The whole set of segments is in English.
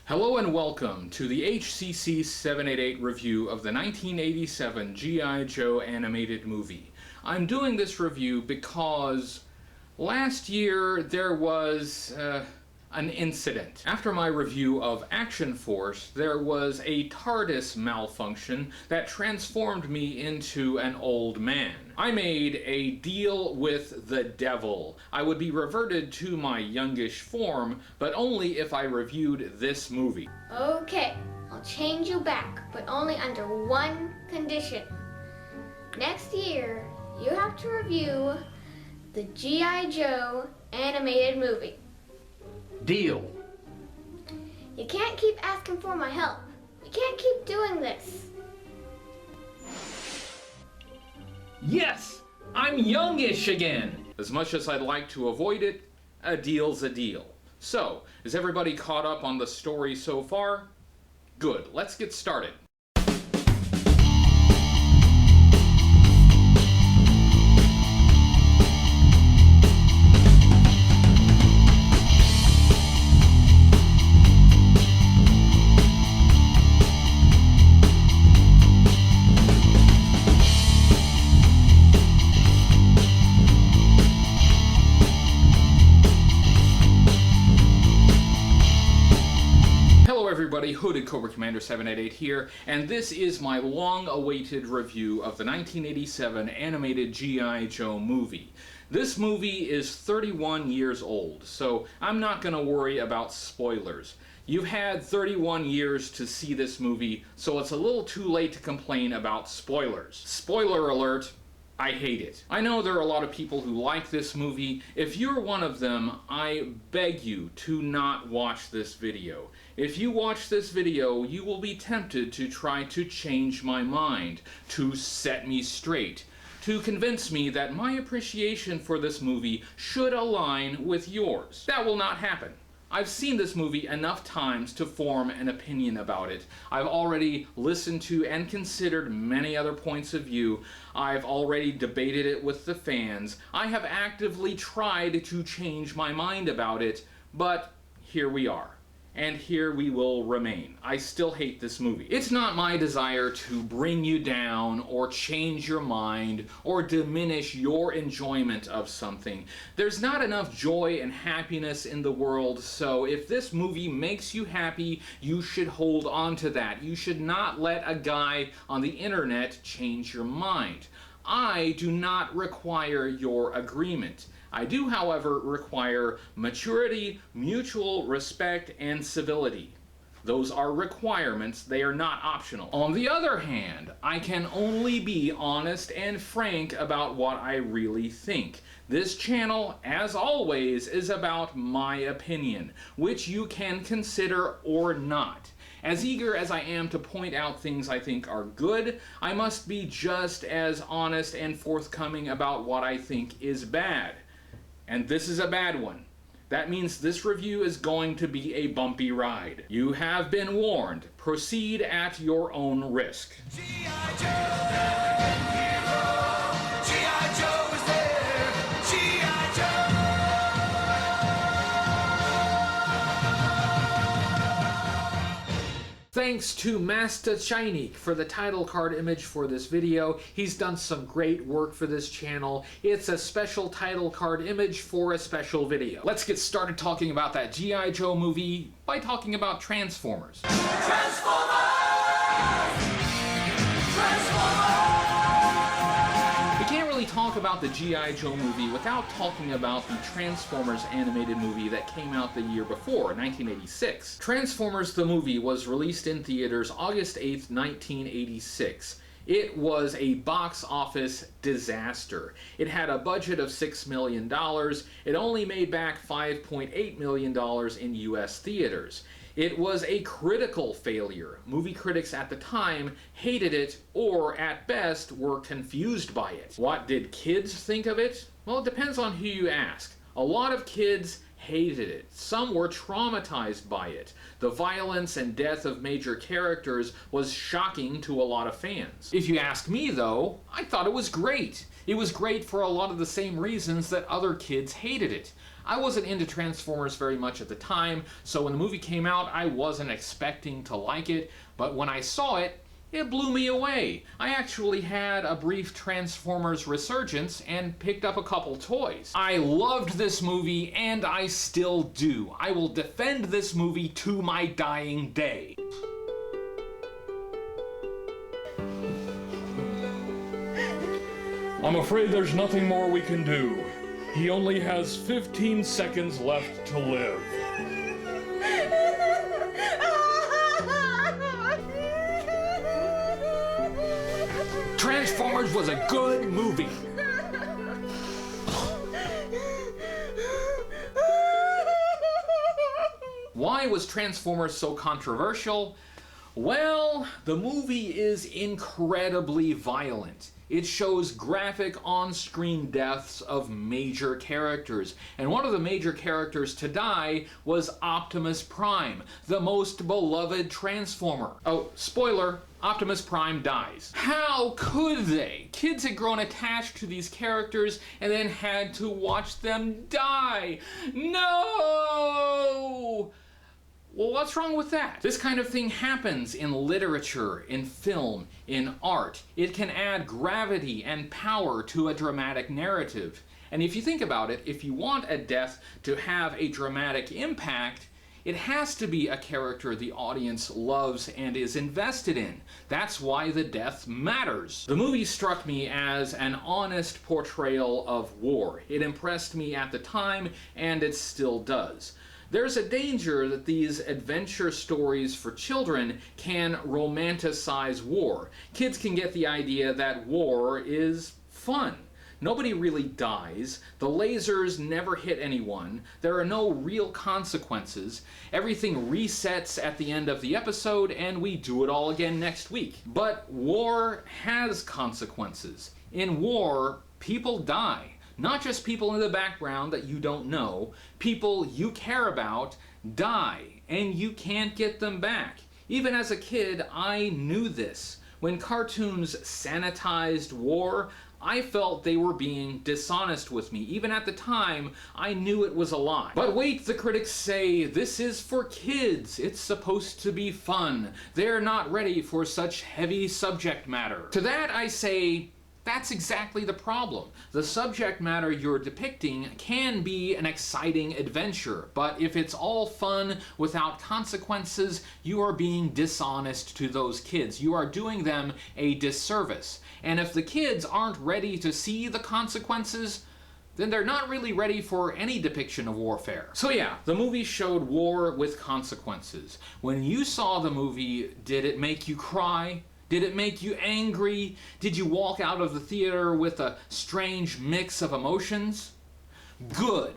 Hello and welcome to the HCC788 review of the 1987 G.I. Joe animated movie. I'm doing this review because last year there was an incident. After my review of Action Force, there was a TARDIS malfunction that transformed me into an old man. I made a deal with the devil. I would be reverted to my youngish form, but only if I reviewed this movie. Okay, I'll change you back, but only under one condition. Next year, you have to review the G.I. Joe animated movie. Deal. You can't keep asking for my help. We can't keep doing this. Yes! I'm youngish again! As much as I'd like to avoid it, a deal's a deal. So, is everybody caught up on the story so far? Good, let's get started. Everybody, Hooded Cobra Commander 788 here, and this is my long-awaited review of the 1987 animated G.I. Joe movie. This movie is 31 years old, so I'm not going to worry about spoilers. You've had 31 years to see this movie, so it's a little too late to complain about spoilers. Spoiler alert, I hate it. I know there are a lot of people who like this movie. If you're one of them, I beg you to not watch this video. If you watch this video, you will be tempted to try to change my mind, to set me straight, to convince me that my appreciation for this movie should align with yours. That will not happen. I've seen this movie enough times to form an opinion about it. I've already listened to and considered many other points of view. I've already debated it with the fans. I have actively tried to change my mind about it, but here we are. And here we will remain. I still hate this movie. It's not my desire to bring you down or change your mind or diminish your enjoyment of something. There's not enough joy and happiness in the world, so if this movie makes you happy, you should hold on to that. You should not let a guy on the internet change your mind. I do not require your agreement. I do, however, require maturity, mutual respect, and civility. Those are requirements, they are not optional. On the other hand, I can only be honest and frank about what I really think. This channel, as always, is about my opinion, which you can consider or not. As eager as I am to point out things I think are good, I must be just as honest and forthcoming about what I think is bad. And this is a bad one. That means this review is going to be a bumpy ride. You have been warned. Proceed at your own risk. G.I. Joe, hero. G.I. Joe is there. G.I. Joe. Thanks to Master Chinik for the title card image for this video. He's done some great work for this channel. It's a special title card image for a special video. Let's get started talking about that G.I. Joe movie by talking about Transformers. Transformers! Talk about the G.I. Joe movie without talking about the Transformers animated movie that came out the year before, 1986. Transformers the movie was released in theaters August 8th, 1986. It was a box office disaster. It had a budget of $6 million. It only made back $5.8 million in US theaters. It was a critical failure. Movie critics at the time hated it, or at best were confused by it. What did kids think of it? Well, it depends on who you ask. A lot of kids hated it. Some were traumatized by it. The violence and death of major characters was shocking to a lot of fans. If you ask me though, I thought it was great. It was great for a lot of the same reasons that other kids hated it. I wasn't into Transformers very much at the time, so when the movie came out, I wasn't expecting to like it, but when I saw it, it blew me away. I actually had a brief Transformers resurgence and picked up a couple toys. I loved this movie, and I still do. I will defend this movie to my dying day. I'm afraid there's nothing more we can do. He only has 15 seconds left to live. Transformers was a good movie. Why was Transformers so controversial? Well, the movie is incredibly violent. It shows graphic on-screen deaths of major characters, and one of the major characters to die was Optimus Prime, the most beloved Transformer. Oh, spoiler, Optimus Prime dies. How could they? Kids had grown attached to these characters and then had to watch them die. No! Well, what's wrong with that? This kind of thing happens in literature, in film, in art. It can add gravity and power to a dramatic narrative. And if you think about it, if you want a death to have a dramatic impact, it has to be a character the audience loves and is invested in. That's why the death matters. The movie struck me as an honest portrayal of war. It impressed me at the time, and it still does. There's a danger that these adventure stories for children can romanticize war. Kids can get the idea that war is fun. Nobody really dies. The lasers never hit anyone. There are no real consequences. Everything resets at the end of the episode, and we do it all again next week. But war has consequences. In war, people die. Not just people in the background that you don't know. People you care about die, and you can't get them back. Even as a kid, I knew this. When cartoons sanitized war, I felt they were being dishonest with me. Even at the time, I knew it was a lie. But wait, the critics say, this is for kids. It's supposed to be fun. They're not ready for such heavy subject matter. To that I say, that's exactly the problem. The subject matter you're depicting can be an exciting adventure, but if it's all fun without consequences, you are being dishonest to those kids. You are doing them a disservice. And if the kids aren't ready to see the consequences, then they're not really ready for any depiction of warfare. So yeah, the movie showed war with consequences. When you saw the movie, did it make you cry? Did it make you angry? Did you walk out of the theater with a strange mix of emotions? Good.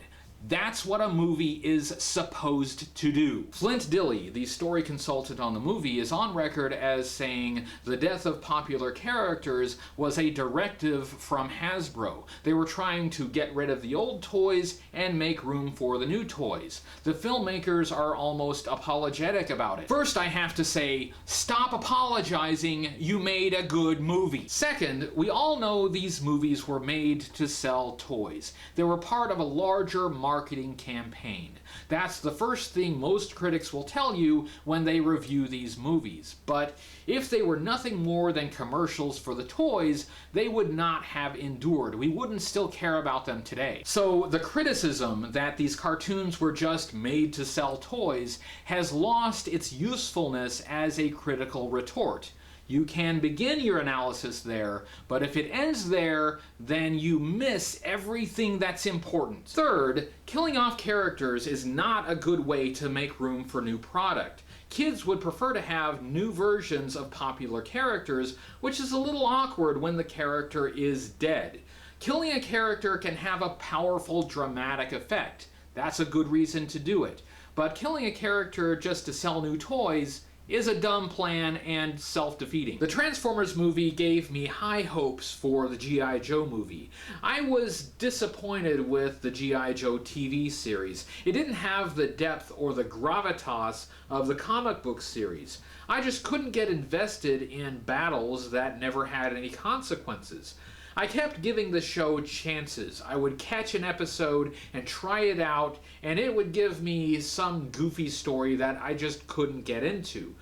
That's what a movie is supposed to do. Flint Dille, the story consultant on the movie, is on record as saying the death of popular characters was a directive from Hasbro. They were trying to get rid of the old toys and make room for the new toys. The filmmakers are almost apologetic about it. First, I have to say, stop apologizing, you made a good movie. Second, we all know these movies were made to sell toys. They were part of a larger marketing campaign. That's the first thing most critics will tell you when they review these movies. But if they were nothing more than commercials for the toys, they would not have endured. We wouldn't still care about them today. So the criticism that these cartoons were just made to sell toys has lost its usefulness as a critical retort. You can begin your analysis there, but if it ends there, then you miss everything that's important. Third, killing off characters is not a good way to make room for new product. Kids would prefer to have new versions of popular characters, which is a little awkward when the character is dead. Killing a character can have a powerful dramatic effect. That's a good reason to do it. But killing a character just to sell new toys is a dumb plan and self-defeating. The Transformers movie gave me high hopes for the G.I. Joe movie. I was disappointed with the G.I. Joe TV series. It didn't have the depth or the gravitas of the comic book series. I just couldn't get invested in battles that never had any consequences. I kept giving the show chances. I would catch an episode and try it out, and it would give me some goofy story that I just couldn't get into.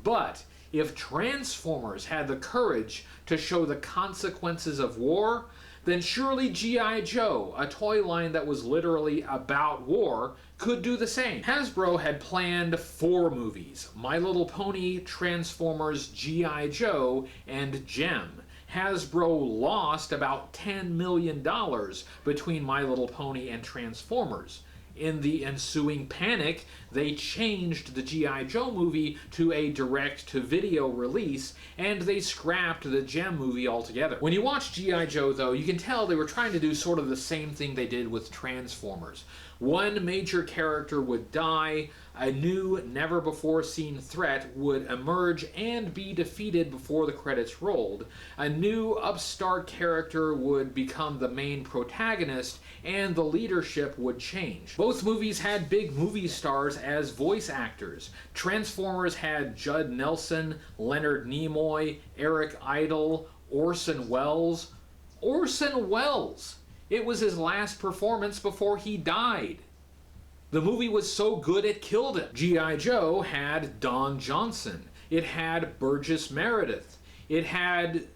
But if Transformers had the courage to show the consequences of war, then surely G.I. Joe, a toy line that was literally about war, could do the same. Hasbro had planned 4 movies: My Little Pony, Transformers, G.I. Joe, and Gem. Hasbro lost about $10 million between My Little Pony and Transformers. In the ensuing panic, they changed the G.I. Joe movie to a direct-to-video release, and they scrapped the Gem movie altogether. When you watch G.I. Joe, though, you can tell they were trying to do sort of the same thing they did with Transformers. One major character would die, a new, never-before-seen threat would emerge and be defeated before the credits rolled, a new upstart character would become the main protagonist, and the leadership would change. Both movies had big movie stars as voice actors. Transformers had Judd Nelson, Leonard Nimoy, Eric Idle, Orson Welles. Orson Welles! It was his last performance before he died. The movie was so good it killed him. G.I. Joe had Don Johnson. It had Burgess Meredith. It had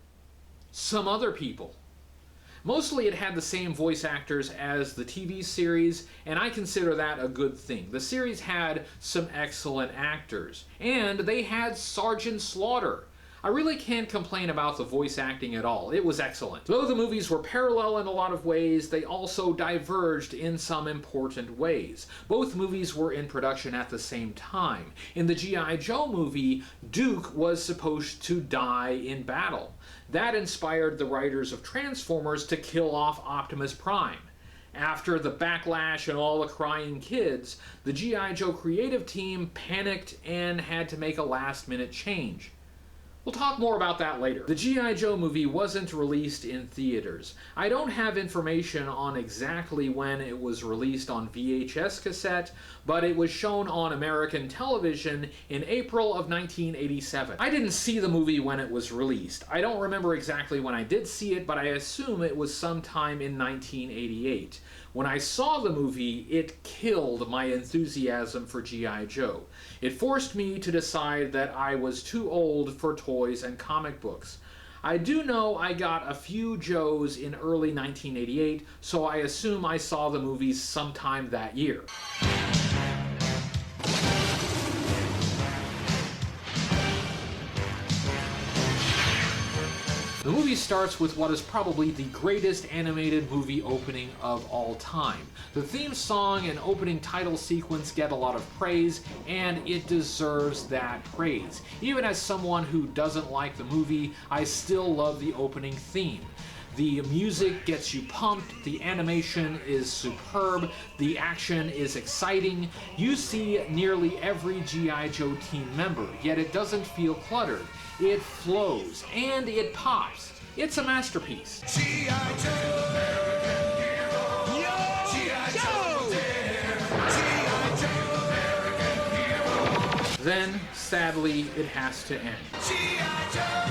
some other people. Mostly it had the same voice actors as the TV series, and I consider that a good thing. The series had some excellent actors, and they had Sergeant Slaughter. I really can't complain about the voice acting at all. It was excellent. Though the movies were parallel in a lot of ways, they also diverged in some important ways. Both movies were in production at the same time. In the G.I. Joe movie, Duke was supposed to die in battle. That inspired the writers of Transformers to kill off Optimus Prime. After the backlash and all the crying kids, the G.I. Joe creative team panicked and had to make a last-minute change. We'll talk more about that later. The G.I. Joe movie wasn't released in theaters. I don't have information on exactly when it was released on VHS cassette, but it was shown on American television in April of 1987. I didn't see the movie when it was released. I don't remember exactly when I did see it, but I assume it was sometime in 1988. When I saw the movie, it killed my enthusiasm for G.I. Joe. It forced me to decide that I was too old for toys and comic books. I do know I got a few Joes in early 1988, so I assume I saw the movies sometime that year. The movie starts with what is probably the greatest animated movie opening of all time. The theme song and opening title sequence get a lot of praise, and it deserves that praise. Even as someone who doesn't like the movie, I still love the opening theme. The music gets you pumped, the animation is superb, the action is exciting. You see nearly every G.I. Joe team member, yet it doesn't feel cluttered. It flows, and it pops. It's a masterpiece. G.I. Joe! G.I. Joe! Then, sadly, it has to end. G.I. Joe!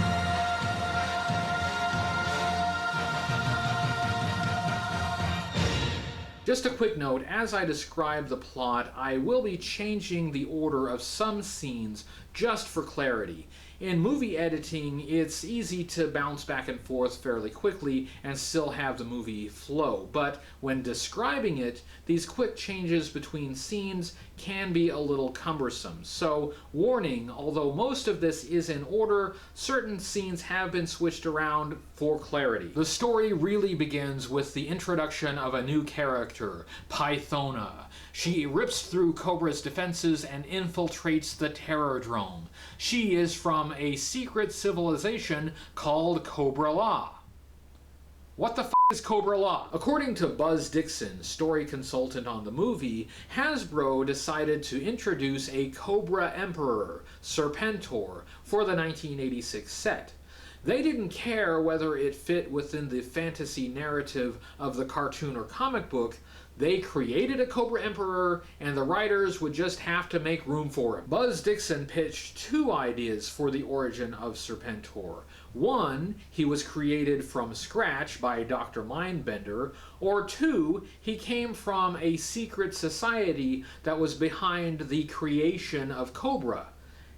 Just a quick note, as I describe the plot, I will be changing the order of some scenes just for clarity. In movie editing, it's easy to bounce back and forth fairly quickly and still have the movie flow, but when describing it, these quick changes between scenes can be a little cumbersome. So, warning, although most of this is in order, certain scenes have been switched around for clarity. The story really begins with the introduction of a new character, Pythona. She rips through Cobra's defenses and infiltrates the Terrordrome. She is from a secret civilization called Cobra-La. What the f*** is Cobra-La? According to Buzz Dixon, story consultant on the movie, Hasbro decided to introduce a Cobra Emperor, Serpentor, for the 1986 set. They didn't care whether it fit within the fantasy narrative of the cartoon or comic book. They created a Cobra Emperor, and the writers would just have to make room for him. Buzz Dixon pitched two ideas for the origin of Serpentor. One, he was created from scratch by Dr. Mindbender, or two, he came from a secret society that was behind the creation of Cobra.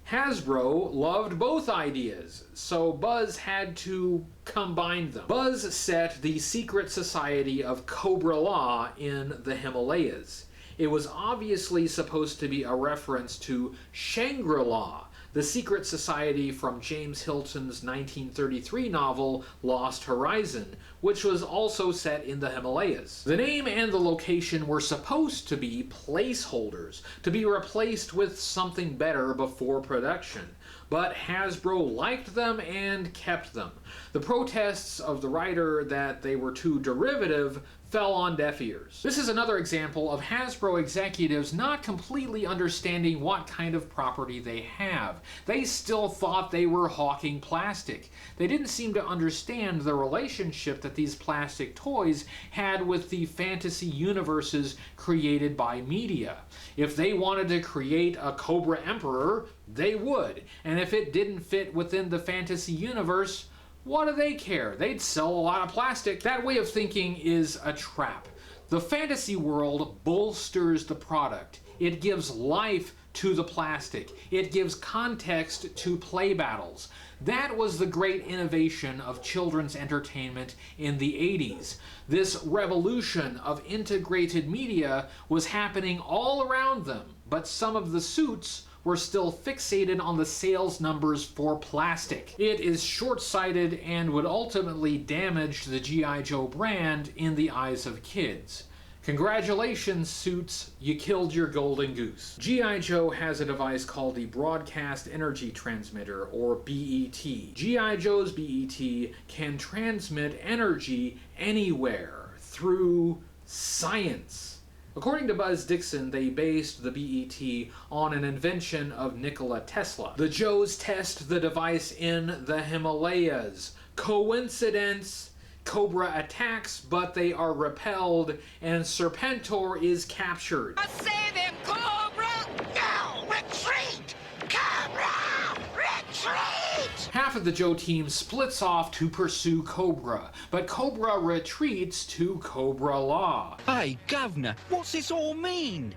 Hasbro loved both ideas, so Buzz had to combine them. Buzz set the secret society of Cobra-La in the Himalayas. It was obviously supposed to be a reference to Shangri-La, the secret society from James Hilton's 1933 novel Lost Horizon, which was also set in the Himalayas. The name and the location were supposed to be placeholders, to be replaced with something better before production. But Hasbro liked them and kept them. The protests of the writer that they were too derivative fell on deaf ears. This is another example of Hasbro executives not completely understanding what kind of property they have. They still thought they were hawking plastic. They didn't seem to understand the relationship that these plastic toys had with the fantasy universes created by media. If they wanted to create a Cobra Emperor, they would. And if it didn't fit within the fantasy universe, what do they care? They'd sell a lot of plastic. That way of thinking is a trap. The fantasy world bolsters the product. It gives life to the plastic. It gives context to play battles. That was the great innovation of children's entertainment in the 80s. This revolution of integrated media was happening all around them, but some of the suits were still fixated on the sales numbers for plastic. It is short-sighted and would ultimately damage the G.I. Joe brand in the eyes of kids. Congratulations, suits, you killed your golden goose. G.I. Joe has a device called the Broadcast Energy Transmitter, or BET. G.I. Joe's BET can transmit energy anywhere through science. According to Buzz Dixon, they based the BET on an invention of Nikola Tesla. The Joes test the device in the Himalayas. Coincidence? Cobra attacks, but they are repelled, and Serpentor is captured. Save him, Cobra! No! Retreat! Cobra! Retreat! Half of the Joe team splits off to pursue Cobra, but Cobra retreats to Cobra-La. Hey, Governor, what's this all mean?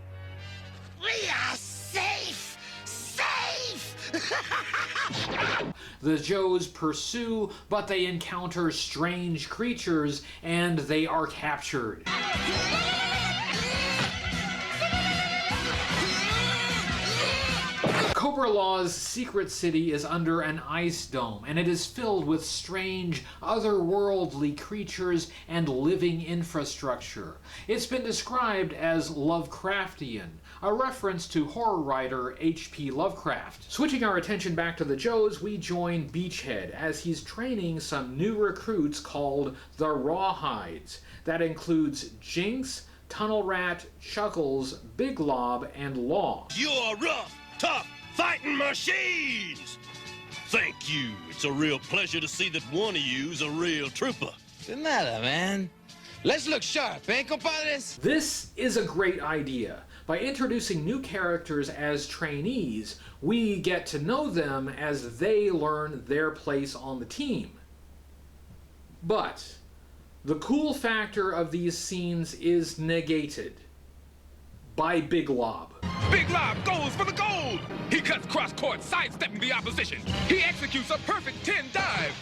We are safe! Safe! The Joes pursue, but they encounter strange creatures, and they are captured. Cobra-La's secret city is under an ice dome, and it is filled with strange, otherworldly creatures and living infrastructure. It's been described as Lovecraftian, a reference to horror writer H.P. Lovecraft. Switching our attention back to the Joes, we join Beachhead as he's training some new recruits called the Rawhides. That includes Jinx, Tunnel Rat, Chuckles, Big Lob, and Law. You're rough, tough, fighting machines! Thank you. It's a real pleasure to see that one of you's a real trooper. What's the matter, man? Let's look sharp, eh, compadres? This is a great idea. By introducing new characters as trainees, we get to know them as they learn their place on the team. But the cool factor of these scenes is negated by Big Lob. Big Lob goes for the gold! He cuts cross-court, sidestepping the opposition. He executes a perfect 10 dive.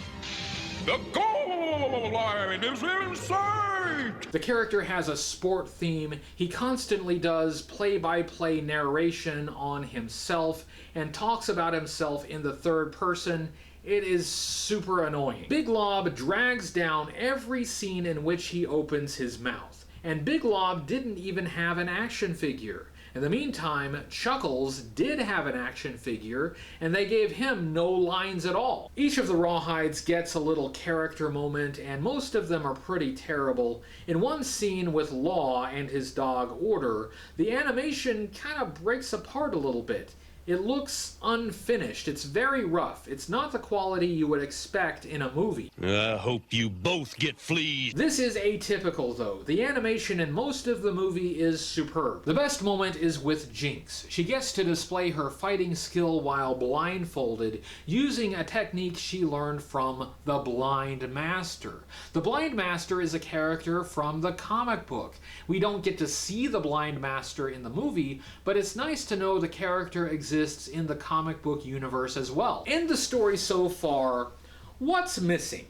The goal line is in sight! The character has a sport theme. He constantly does play-by-play narration on himself and talks about himself in the third person. It is super annoying. Big Lob drags down every scene in which he opens his mouth. And Big Lob didn't even have an action figure. In the meantime, Chuckles did have an action figure, and they gave him no lines at all. Each of the Rawhides gets a little character moment, and most of them are pretty terrible. In one scene with Law and his dog Order, the animation kind of breaks apart a little bit. It looks unfinished. It's very rough. It's not the quality you would expect in a movie. I hope you both get fleas. This is atypical, though. The animation in most of the movie is superb. The best moment is with Jinx. She gets to display her fighting skill while blindfolded, using a technique she learned from the Blind Master. The Blind Master is a character from the comic book. We don't get to see the Blind Master in the movie, but it's nice to know the character exists in the comic book universe as well. In the story so far, what's missing?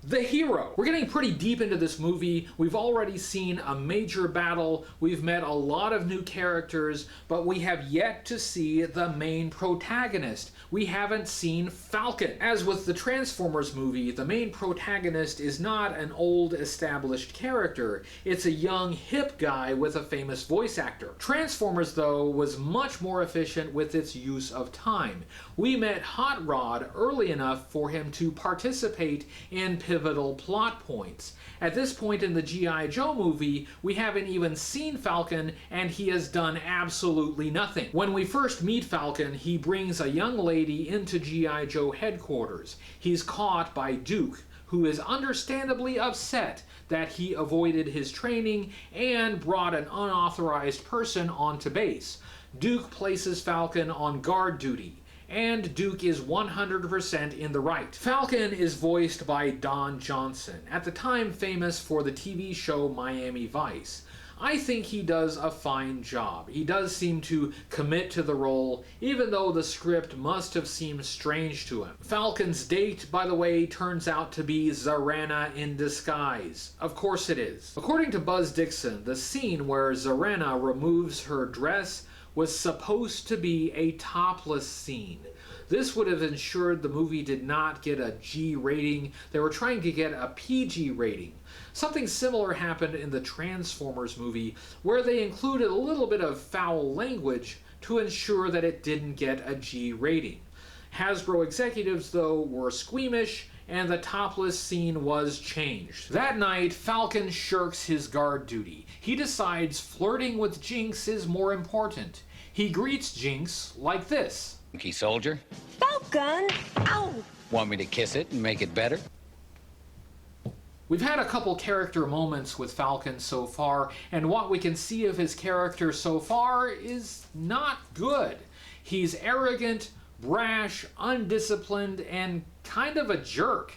The hero. We're getting pretty deep into this movie. We've already seen a major battle. We've met a lot of new characters, but we have yet to see the main protagonist. We haven't seen Falcon. As with the Transformers movie, the main protagonist is not an old established character. It's a young, hip guy with a famous voice actor. Transformers, though, was much more efficient with its use of time. We met Hot Rod early enough for him to participate in pivotal plot points. At this point in the G.I. Joe movie, we haven't even seen Falcon, and he has done absolutely nothing. When we first meet Falcon, he brings a young lady into G.I. Joe headquarters. He's caught by Duke, who is understandably upset that he avoided his training and brought an unauthorized person onto base. Duke places Falcon on guard duty, and Duke is 100% in the right. Falcon is voiced by Don Johnson, at the time famous for the TV show Miami Vice. I think he does a fine job. He does seem to commit to the role, even though the script must have seemed strange to him. Falcon's date, by the way, turns out to be Zarana in disguise. Of course it is. According to Buzz Dixon, the scene where Zarana removes her dress was supposed to be a topless scene. This would have ensured the movie did not get a G rating. They were trying to get a PG rating. Something similar happened in the Transformers movie, where they included a little bit of foul language to ensure that it didn't get a G rating. Hasbro executives, though, were squeamish, and the topless scene was changed. That night, Falcon shirks his guard duty. He decides flirting with Jinx is more important. He greets Jinx like this. Monkey soldier. Falcon! Ow! Want me to kiss it and make it better? We've had a couple character moments with Falcon so far, and what we can see of his character so far is not good. He's arrogant, brash, undisciplined, and kind of a jerk.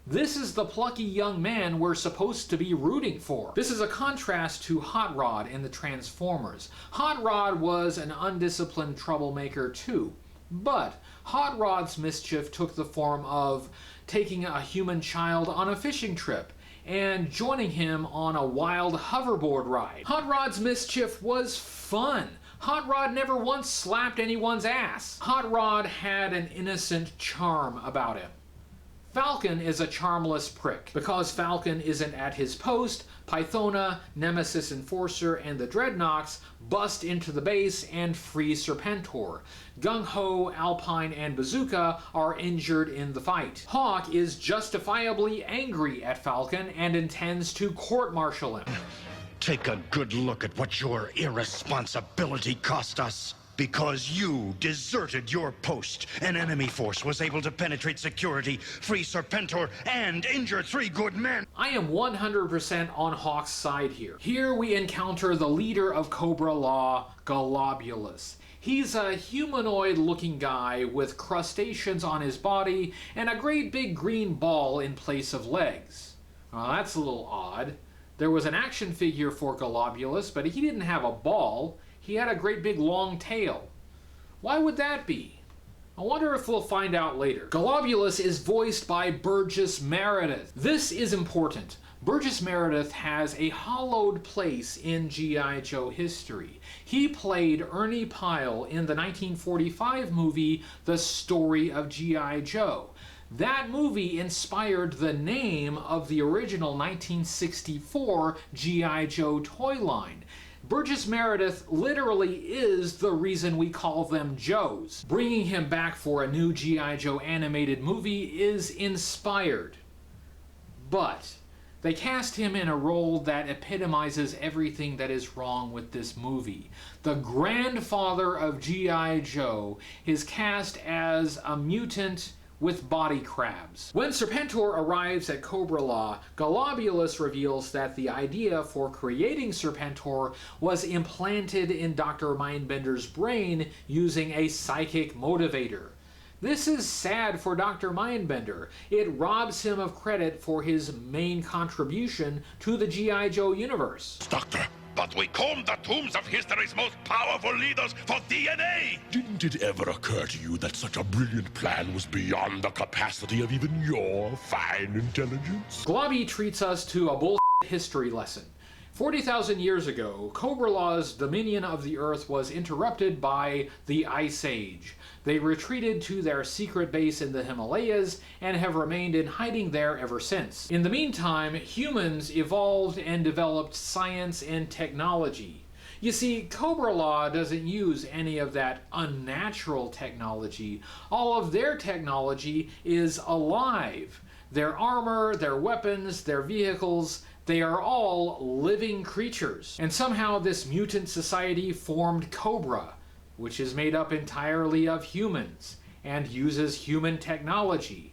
This is the plucky young man we're supposed to be rooting for. This is a contrast to Hot Rod in the Transformers. Hot Rod was an undisciplined troublemaker too, but Hot Rod's mischief took the form of taking a human child on a fishing trip and joining him on a wild hoverboard ride. Hot Rod's mischief was fun. Hot Rod never once slapped anyone's ass. Hot Rod had an innocent charm about him. Falcon is a charmless prick. Because Falcon isn't at his post, Pythona, Nemesis Enforcer, and the Dreadnoks bust into the base and free Serpentor. Gung-Ho, Alpine, and Bazooka are injured in the fight. Hawk is justifiably angry at Falcon and intends to court-martial him. Take a good look at what your irresponsibility cost us. Because you deserted your post, an enemy force was able to penetrate security, free Serpentor, and injure 3 good men. I am 100% on Hawk's side here. Here we encounter the leader of Cobra-La, Globulus. He's a humanoid-looking guy with crustaceans on his body and a great big green ball in place of legs. Well, that's a little odd. There was an action figure for Globulus, but he didn't have a ball. He had a great big long tail. Why would that be? I wonder if we'll find out later. Globulus is voiced by Burgess Meredith. This is important. Burgess Meredith has a hallowed place in G.I. Joe history. He played Ernie Pyle in the 1945 movie The Story of G.I. Joe. That movie inspired the name of the original 1964 G.I. Joe toy line. Burgess Meredith literally is the reason we call them Joes. Bringing him back for a new G.I. Joe animated movie is inspired. But They cast him in a role that epitomizes everything that is wrong with this movie. The grandfather of G.I. Joe is cast as a mutant with body crabs. When Serpentor arrives at Cobra-La, Globulus reveals that the idea for creating Serpentor was implanted in Dr. Mindbender's brain using a psychic motivator. This is sad for Dr. Mindbender. It robs him of credit for his main contribution to the G.I. Joe universe. Doctor, but we combed the tombs of history's most powerful leaders for DNA! Didn't it ever occur to you that such a brilliant plan was beyond the capacity of even your fine intelligence? Globby treats us to a bullshit history lesson. 40,000 years ago, Cobra-La's dominion of the Earth was interrupted by the Ice Age. They retreated to their secret base in the Himalayas and have remained in hiding there ever since. In the meantime, humans evolved and developed science and technology. You see, Cobra-La doesn't use any of that unnatural technology. All of their technology is alive. Their armor, their weapons, their vehicles, they are all living creatures. And somehow this mutant society formed Cobra, which is made up entirely of humans and uses human technology.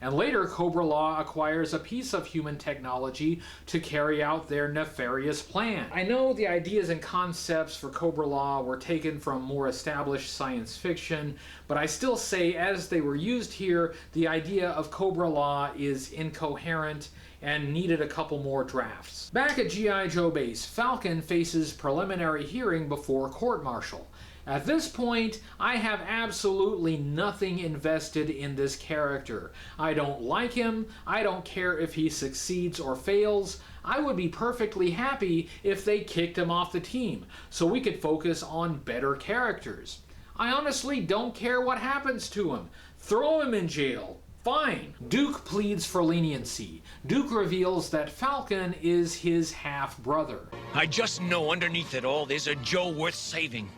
And later, Cobra-La acquires a piece of human technology to carry out their nefarious plan. I know the ideas and concepts for Cobra-La were taken from more established science fiction, but I still say, as they were used here, the idea of Cobra-La is incoherent and needed a couple more drafts. Back at G.I. Joe base, Falcon faces preliminary hearing before court-martial. At this point, I have absolutely nothing invested in this character. I don't like him, I don't care if he succeeds or fails. I would be perfectly happy if they kicked him off the team, so we could focus on better characters. I honestly don't care what happens to him. Throw him in jail. Fine. Duke pleads for leniency. Duke reveals that Falcon is his half-brother. I just know underneath it all there's a Joe worth saving.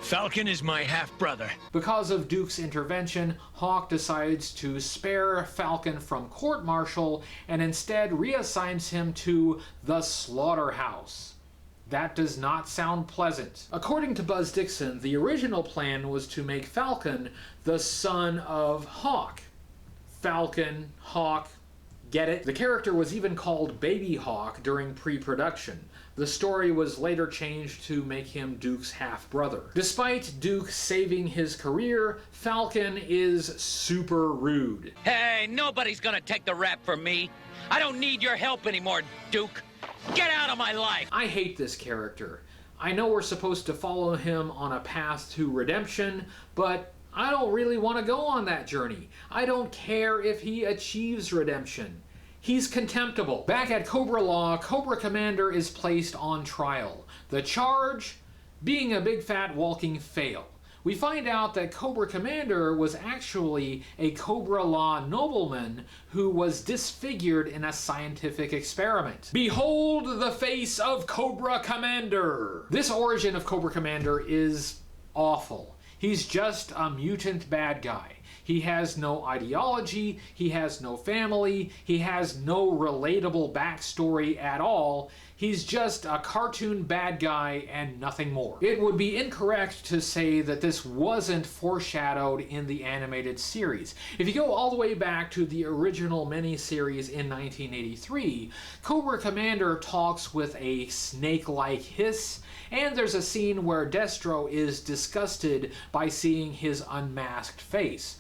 Falcon is my half-brother. Because of Duke's intervention, Hawk decides to spare Falcon from court-martial and instead reassigns him to the slaughterhouse. That does not sound pleasant. According to Buzz Dixon, the original plan was to make Falcon the son of Hawk. Falcon, Hawk, get it? The character was even called Baby Hawk during pre-production. The story was later changed to make him Duke's half-brother. Despite Duke saving his career, Falcon is super rude. Hey, nobody's gonna take the rap from me. I don't need your help anymore, Duke. Get out of my life! I hate this character. I know we're supposed to follow him on a path to redemption, but I don't really want to go on that journey. I don't care if he achieves redemption. He's contemptible. Back at Cobra-La, Cobra Commander is placed on trial. The charge? Being a big fat walking fail. We find out that Cobra Commander was actually a Cobra-La nobleman who was disfigured in a scientific experiment. Behold the face of Cobra Commander! This origin of Cobra Commander is awful. He's just a mutant bad guy. He has no ideology, he has no family, he has no relatable backstory at all. He's just a cartoon bad guy and nothing more. It would be incorrect to say that this wasn't foreshadowed in the animated series. If you go all the way back to the original miniseries in 1983, Cobra Commander talks with a snake-like hiss, and there's a scene where Destro is disgusted by seeing his unmasked face.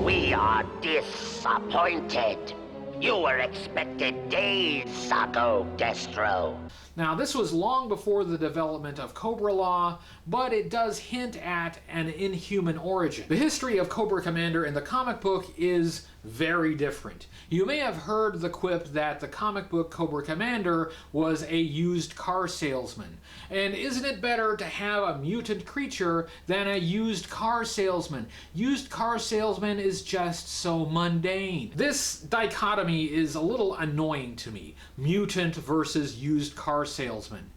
We are disappointed. You were expected days ago, Destro. Now, this was long before the development of Cobra-La, but it does hint at an inhuman origin. The history of Cobra Commander in the comic book is very different. You may have heard the quip that the comic book Cobra Commander was a used car salesman. And isn't it better to have a mutant creature than a used car salesman? Used car salesman is just so mundane. This dichotomy is a little annoying to me. Mutant versus used car salesman.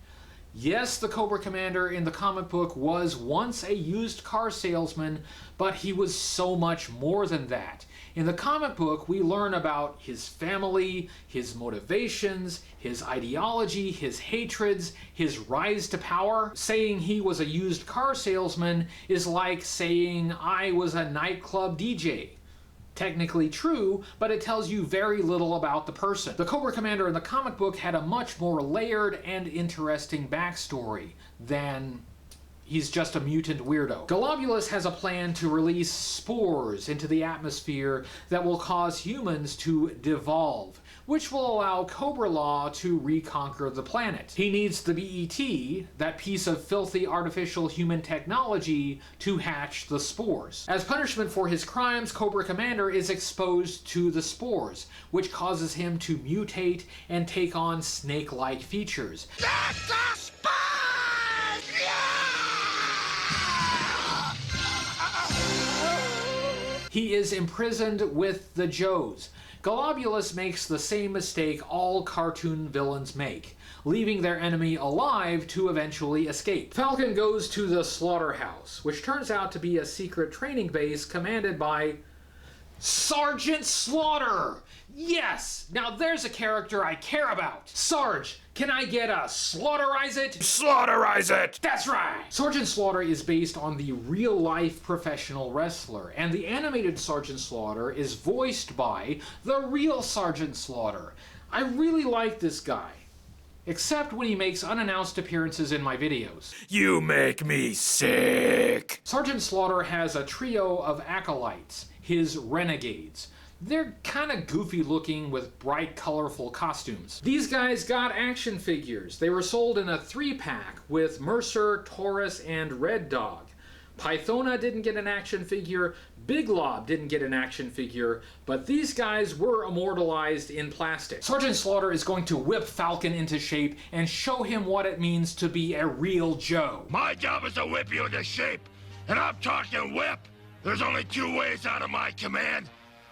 Yes, the Cobra Commander in the comic book was once a used car salesman, but he was so much more than that. In the comic book, we learn about his family, his motivations, his ideology, his hatreds, his rise to power. Saying he was a used car salesman is like saying I was a nightclub DJ. Technically true, but it tells you very little about the person. The Cobra Commander in the comic book had a much more layered and interesting backstory than he's just a mutant weirdo. Globulus has a plan to release spores into the atmosphere that will cause humans to devolve, which will allow Cobra-La to reconquer the planet. He needs the BET, that piece of filthy artificial human technology, to hatch the spores. As punishment for his crimes, Cobra Commander is exposed to the spores, which causes him to mutate and take on snake-like features. He is imprisoned with the Joes. Globulus makes the same mistake all cartoon villains make, leaving their enemy alive to eventually escape. Falcon goes to the Slaughterhouse, which turns out to be a secret training base commanded by Sergeant Slaughter! Yes! Now there's a character I care about! Sarge, can I get a slaughterize it? Slaughterize it! That's right! Sergeant Slaughter is based on the real-life professional wrestler, and the animated Sergeant Slaughter is voiced by the real Sergeant Slaughter. I really like this guy. Except when he makes unannounced appearances in my videos. You make me sick! Sergeant Slaughter has a trio of acolytes, his renegades. They're kind of goofy looking with bright, colorful costumes. These guys got action figures. They were sold in a 3-pack with Mercer, Taurus, and Red Dog. Pythona didn't get an action figure, Big Lob didn't get an action figure, but these guys were immortalized in plastic. Sergeant Slaughter is going to whip Falcon into shape and show him what it means to be a real Joe. My job is to whip you into shape, and I'm talking whip. There's only 2 ways out of my command.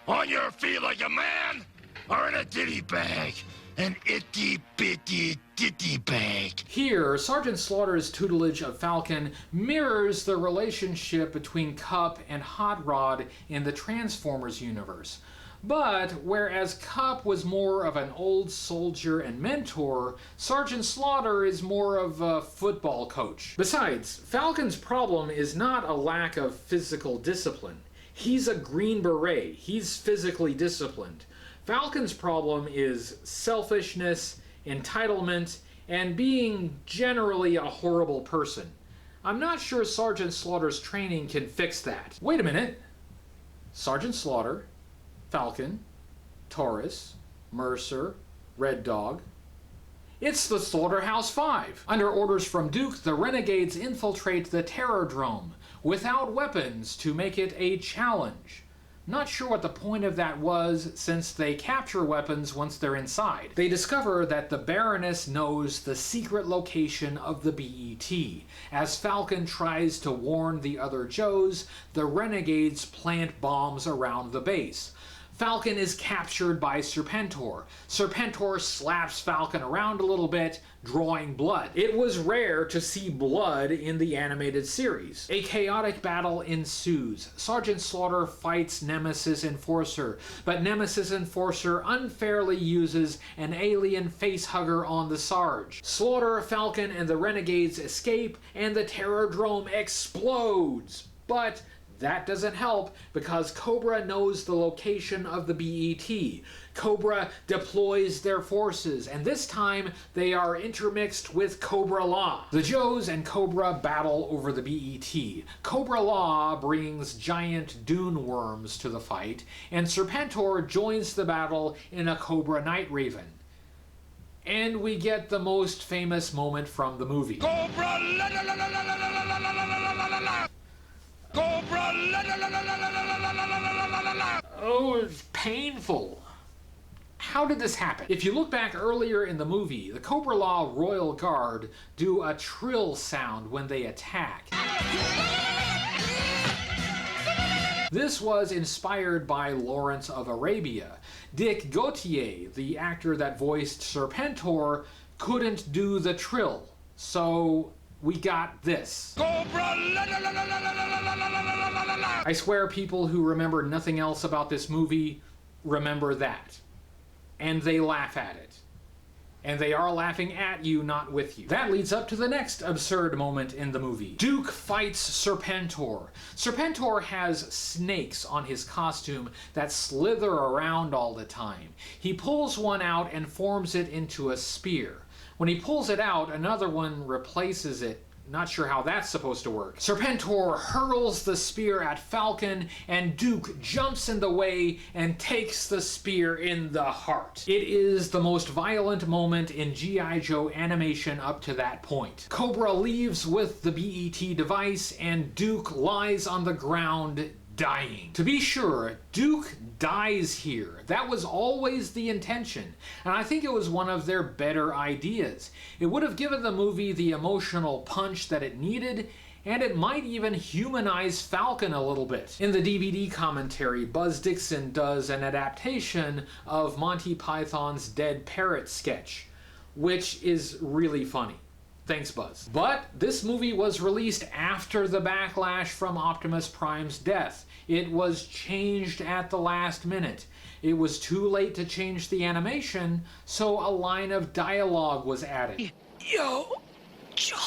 On your feet like a man, or in a ditty bag. An itty-bitty ditty bag. Here, Sergeant Slaughter's tutelage of Falcon mirrors the relationship between Cup and Hot Rod in the Transformers universe. But whereas Cup was more of an old soldier and mentor, Sergeant Slaughter is more of a football coach. Besides, Falcon's problem is not a lack of physical discipline. He's a Green Beret. He's physically disciplined. Falcon's problem is selfishness, entitlement, and being generally a horrible person. I'm not sure Sergeant Slaughter's training can fix that. Wait a minute. Sergeant Slaughter, Falcon, Taurus, Mercer, Red Dog. It's the Slaughterhouse 5. Under orders from Duke, the Renegades infiltrate the Terrordrome without weapons to make it a challenge. Not sure what the point of that was, since they capture weapons once they're inside. They discover that the Baroness knows the secret location of the BET. As Falcon tries to warn the other Joes, the Renegades plant bombs around the base. Falcon is captured by Serpentor. Serpentor slaps Falcon around a little bit, drawing blood. It was rare to see blood in the animated series. A chaotic battle ensues. Sergeant Slaughter fights Nemesis Enforcer, but Nemesis Enforcer unfairly uses an alien facehugger on the Sarge. Slaughter, Falcon, and the Renegades escape, and the Terrordrome explodes. But that doesn't help, because Cobra knows the location of the BET. Cobra deploys their forces, and this time they are intermixed with Cobra-La. The Joes and Cobra battle over the BET. Cobra-La brings giant dune worms to the fight, and Serpentor joins the battle in a Cobra Night Raven. And we get the most famous moment from the movie. Cobra! Cobra! Oh, it's painful. How did this happen? If you look back earlier in the movie, the Cobra-La Royal Guard do a trill sound when they attack. This was inspired by Lawrence of Arabia. Dick Gautier, the actor that voiced Serpentor, couldn't do the trill, so we got this. Cobra-La! I swear people who remember nothing else about this movie remember that. And they laugh at it. And they are laughing at you, not with you. That leads up to the next absurd moment in the movie. Duke fights Serpentor. Serpentor has snakes on his costume that slither around all the time. He pulls one out and forms it into a spear. When he pulls it out, another one replaces it. Not sure how that's supposed to work. Serpentor hurls the spear at Falcon, and Duke jumps in the way and takes the spear in the heart. It is the most violent moment in G.I. Joe animation up to that point. Cobra leaves with the BET device, and Duke lies on the ground dying. To be sure, Duke dies here. That was always the intention, and I think it was one of their better ideas. It would have given the movie the emotional punch that it needed, and it might even humanize Falcon a little bit. In the DVD commentary, Buzz Dixon does an adaptation of Monty Python's Dead Parrot sketch, which is really funny. Thanks, Buzz. But this movie was released after the backlash from Optimus Prime's death. It was changed at the last minute. It was too late to change the animation, so a line of dialogue was added. Yo, Joe.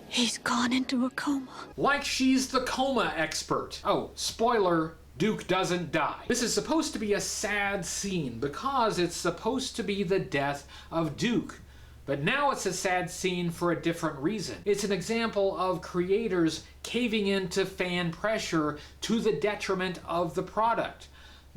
He's gone into a coma. Like she's the coma expert. Oh, spoiler, Duke doesn't die. This is supposed to be a sad scene because it's supposed to be the death of Duke. But now it's a sad scene for a different reason. It's an example of creators caving into fan pressure to the detriment of the product.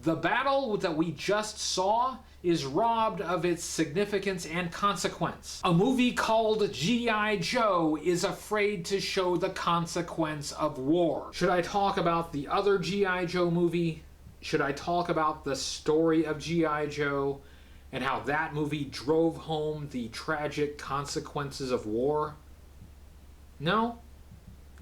The battle that we just saw is robbed of its significance and consequence. A movie called G.I. Joe is afraid to show the consequence of war. Should I talk about the other G.I. Joe movie? Should I talk about the story of G.I. Joe? And how that movie drove home the tragic consequences of war? No?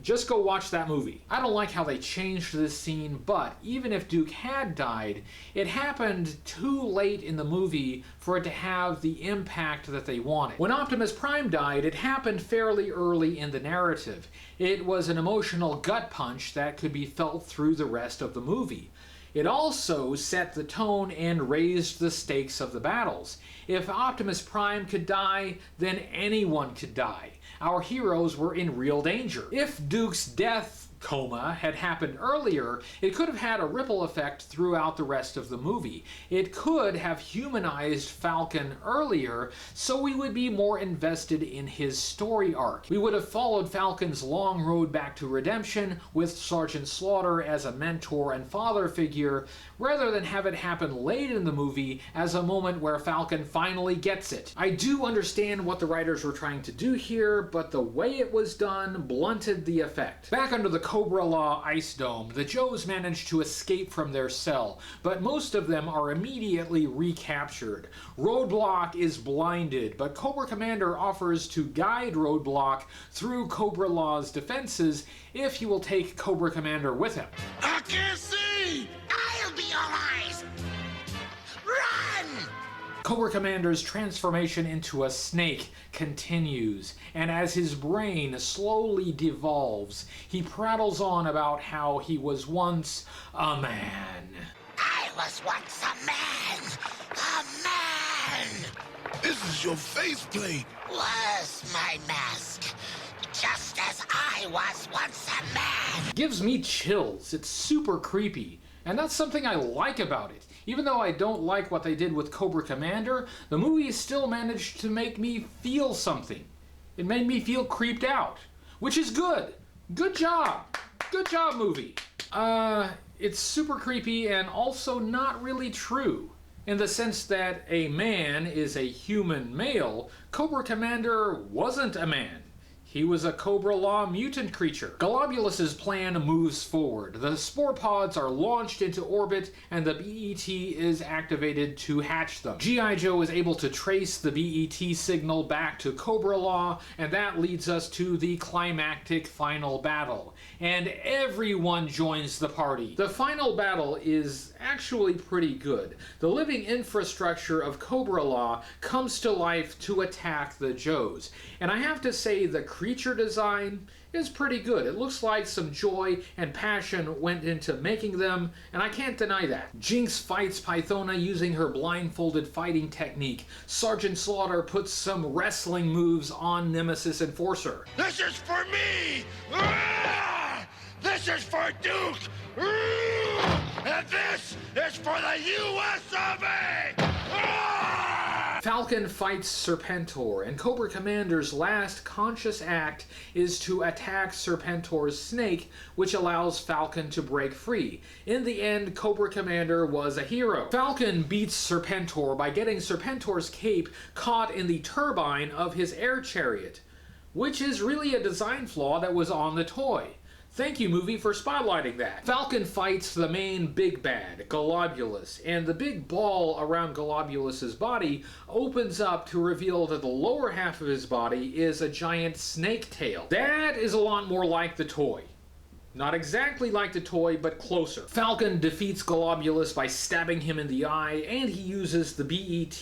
Just go watch that movie. I don't like how they changed this scene, but even if Duke had died, it happened too late in the movie for it to have the impact that they wanted. When Optimus Prime died, it happened fairly early in the narrative. It was an emotional gut punch that could be felt through the rest of the movie. It also set the tone and raised the stakes of the battles. If Optimus Prime could die, then anyone could die. Our heroes were in real danger. If Duke's death coma had happened earlier, it could have had a ripple effect throughout the rest of the movie. It could have humanized Falcon earlier, so we would be more invested in his story arc. We would have followed Falcon's long road back to redemption with Sergeant Slaughter as a mentor and father figure, rather than have it happen late in the movie as a moment where Falcon finally gets it. I do understand what the writers were trying to do here, but the way it was done blunted the effect. Back under the Cobra-La ice dome, the Joes manage to escape from their cell, but most of them are immediately recaptured. Roadblock is blinded, but Cobra Commander offers to guide Roadblock through Cobra-La's defenses if he will take Cobra Commander with him. I can't see! I'll be your eyes! Run! Cobra Commander's transformation into a snake continues, and as his brain slowly devolves, he prattles on about how he was once a man. I was once a man! A man! This is your faceplate. Was my mask, just as I was once a man! Gives me chills. It's super creepy, and that's something I like about it. Even though I don't like what they did with Cobra Commander, the movie still managed to make me feel something. It made me feel creeped out, which is good. Good job. Good job, movie. It's super creepy and also not really true. In the sense that a man is a human male, Cobra Commander wasn't a man. He was a Cobra-La mutant creature. Globulus's plan moves forward. The spore pods are launched into orbit, and the BET is activated to hatch them. G.I. Joe is able to trace the BET signal back to Cobra-La, and that leads us to the climactic final battle. And everyone joins the party. The final battle is actually pretty good. The living infrastructure of Cobra-La comes to life to attack the Joes. And I have to say the creature design is pretty good. It looks like some joy and passion went into making them, and I can't deny that. Jinx fights Pythona using her blindfolded fighting technique. Sergeant Slaughter puts some wrestling moves on Nemesis Enforcer. This is for me! Ah! This is for Duke! And this is for the U.S. of A! Falcon fights Serpentor, and Cobra Commander's last conscious act is to attack Serpentor's snake, which allows Falcon to break free. In the end, Cobra Commander was a hero. Falcon beats Serpentor by getting Serpentor's cape caught in the turbine of his air chariot, which is really a design flaw that was on the toy. Thank you, movie, for spotlighting that. Falcon fights the main big bad, Globulus, and the big ball around Globulus's body opens up to reveal that the lower half of his body is a giant snake tail. That is a lot more like the toy. Not exactly like the toy, but closer. Falcon defeats Globulus by stabbing him in the eye, and he uses the BET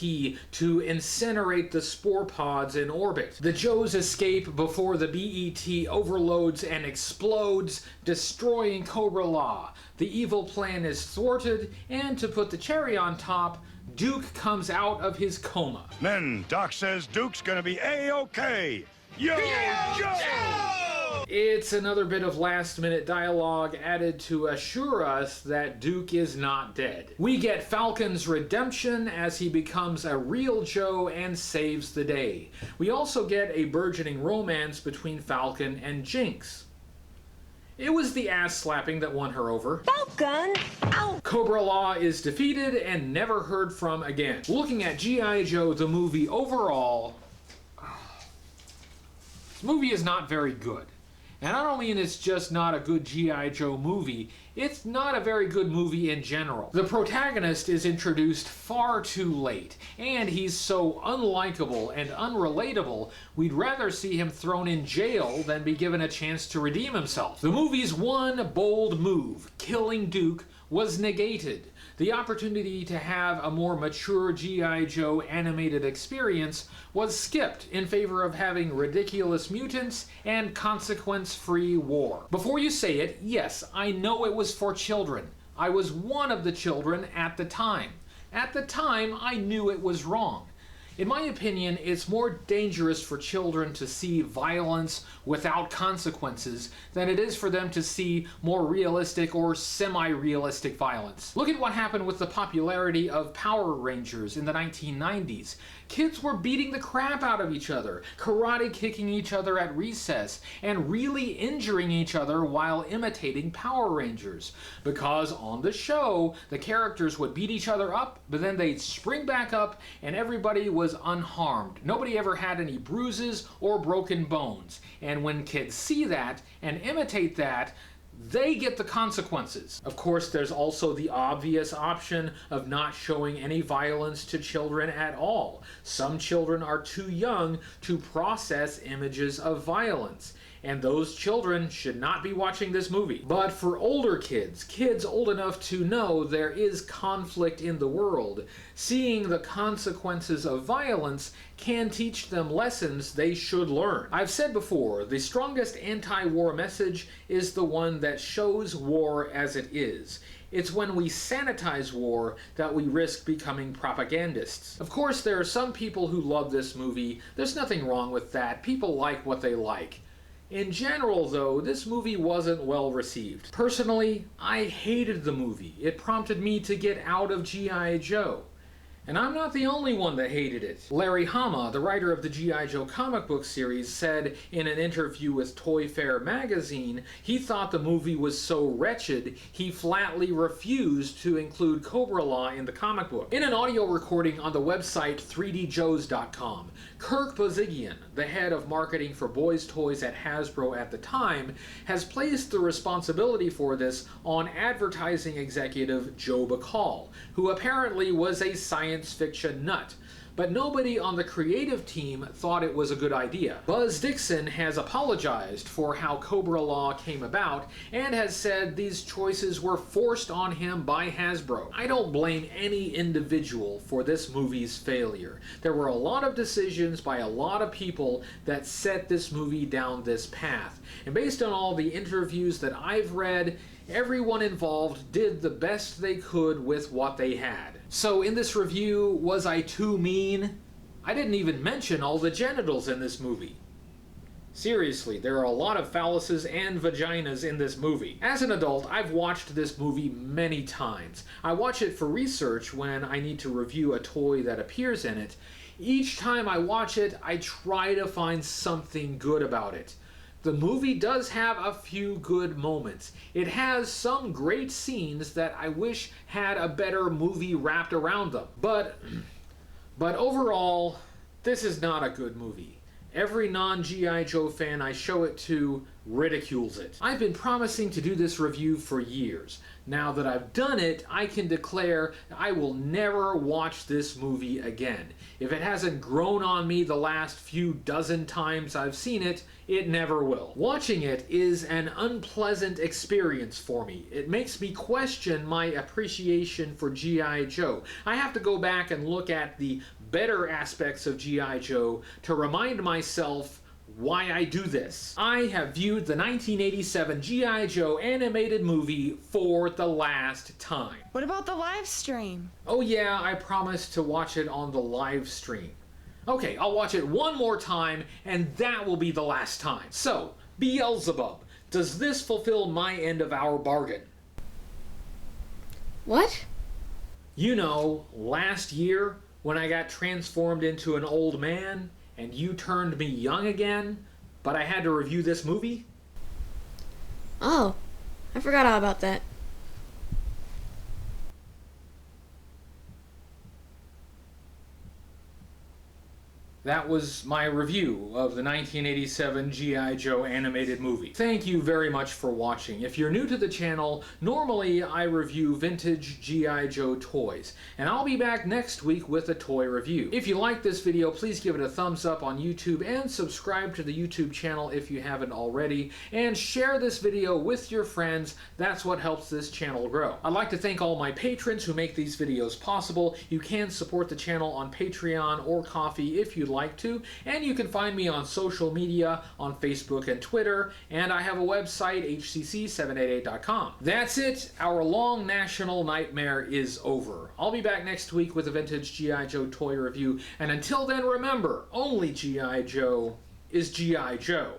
to incinerate the spore pods in orbit. The Joes escape before the BET overloads and explodes, destroying Cobra-La. The evil plan is thwarted, and to put the cherry on top, Duke comes out of his coma. Men, Doc says Duke's gonna be A-OK! Yo, Joe! It's another bit of last-minute dialogue added to assure us that Duke is not dead. We get Falcon's redemption as he becomes a real Joe and saves the day. We also get a burgeoning romance between Falcon and Jinx. It was the ass-slapping that won her over. Falcon! Ow! Cobra-La is defeated and never heard from again. Looking at G.I. Joe, the movie overall, this movie is not very good. And I don't mean it's just not a good G.I. Joe movie, it's not a very good movie in general. The protagonist is introduced far too late, and he's so unlikable and unrelatable, we'd rather see him thrown in jail than be given a chance to redeem himself. The movie's one bold move, killing Duke, was negated. The opportunity to have a more mature G.I. Joe animated experience was skipped in favor of having ridiculous mutants and consequence-free war. Before you say it, yes, I know it was for children. I was one of the children at the time. At the time, I knew it was wrong. In my opinion, it's more dangerous for children to see violence without consequences than it is for them to see more realistic or semi-realistic violence. Look at what happened with the popularity of Power Rangers in the 1990s. Kids were beating the crap out of each other, karate kicking each other at recess, and really injuring each other while imitating Power Rangers. Because on the show, the characters would beat each other up, but then they'd spring back up and everybody was unharmed. Nobody ever had any bruises or broken bones. And when kids see that and imitate that, they get the consequences. Of course, there's also the obvious option of not showing any violence to children at all. Some children are too young to process images of violence, and those children should not be watching this movie. But for older kids, kids old enough to know there is conflict in the world, seeing the consequences of violence can teach them lessons they should learn. I've said before, the strongest anti-war message is the one that shows war as it is. It's when we sanitize war that we risk becoming propagandists. Of course, there are some people who love this movie. There's nothing wrong with that. People like what they like. In general, though, this movie wasn't well received. Personally, I hated the movie. It prompted me to get out of G.I. Joe. And I'm not the only one that hated it. Larry Hama, the writer of the G.I. Joe comic book series, said in an interview with Toy Fair magazine he thought the movie was so wretched he flatly refused to include Cobra-La in the comic book. In an audio recording on the website 3djoes.com, Kirk Bozigian, the head of marketing for boys' toys at Hasbro at the time, has placed the responsibility for this on advertising executive Joe Bacall, who apparently was a science fiction nut. But nobody on the creative team thought it was a good idea. Buzz Dixon has apologized for how Cobra-La came about and has said these choices were forced on him by Hasbro. I don't blame any individual for this movie's failure. There were a lot of decisions by a lot of people that set this movie down this path. And based on all the interviews that I've read, everyone involved did the best they could with what they had. So in this review, was I too mean? I didn't even mention all the genitals in this movie. Seriously, there are a lot of phalluses and vaginas in this movie. As an adult, I've watched this movie many times. I watch it for research when I need to review a toy that appears in it. Each time I watch it, I try to find something good about it. The movie does have a few good moments. It has some great scenes that I wish had a better movie wrapped around them. But overall, this is not a good movie. Every non-G.I. Joe fan I show it to ridicules it. I've been promising to do this review for years. Now that I've done it, I can declare I will never watch this movie again. If it hasn't grown on me the last few dozen times I've seen it, it never will. Watching it is an unpleasant experience for me. It makes me question my appreciation for G.I. Joe. I have to go back and look at the better aspects of G.I. Joe to remind myself why I do this. I have viewed the 1987 G.I. Joe animated movie for the last time. What about the live stream? Oh yeah, I promised to watch it on the live stream. Okay, I'll watch it one more time, and that will be the last time. So, Beelzebub, does this fulfill my end of our bargain? What? You know, last year, when I got transformed into an old man, and you turned me young again, but I had to review this movie? Oh, I forgot all about that. That was my review of the 1987 G.I. Joe animated movie. Thank you very much for watching. If you're new to the channel, normally I review vintage G.I. Joe toys, and I'll be back next week with a toy review. If you like this video, please give it a thumbs up on YouTube and subscribe to the YouTube channel if you haven't already, and share this video with your friends. That's what helps this channel grow. I'd like to thank all my patrons who make these videos possible. You can support the channel on Patreon or Ko-fi if you'd like to, and you can find me on social media on Facebook and Twitter, and I have a website, HCC788.com. That's it. Our long national nightmare is over. I'll be back next week with a vintage G.I. Joe toy review, and until then, remember, only G.I. Joe is G.I. Joe.